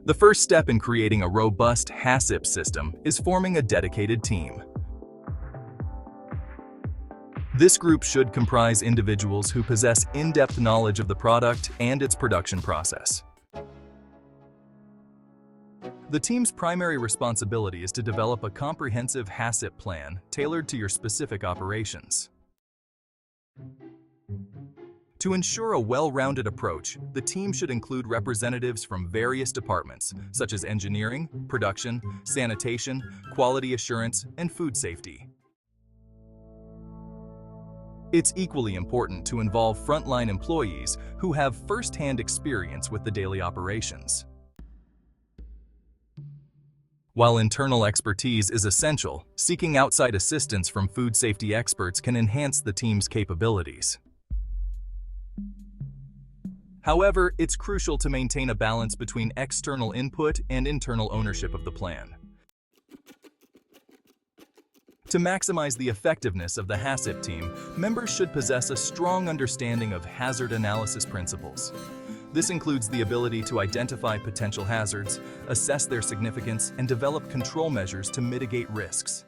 The first step in creating a robust HACCP system is forming a dedicated team. This group should comprise individuals who possess in-depth knowledge of the product and its production process. The team's primary responsibility is to develop a comprehensive HACCP plan tailored to your specific operations. To ensure a well-rounded approach, the team should include representatives from various departments, such as engineering, production, sanitation, quality assurance, and food safety. It's equally important to involve frontline employees who have first-hand experience with the daily operations. While internal expertise is essential, seeking outside assistance from food safety experts can enhance the team's capabilities. However, it's crucial to maintain a balance between external input and internal ownership of the plan. To maximize the effectiveness of the HACCP team, members should possess a strong understanding of hazard analysis principles. This includes the ability to identify potential hazards, assess their significance, and develop control measures to mitigate risks.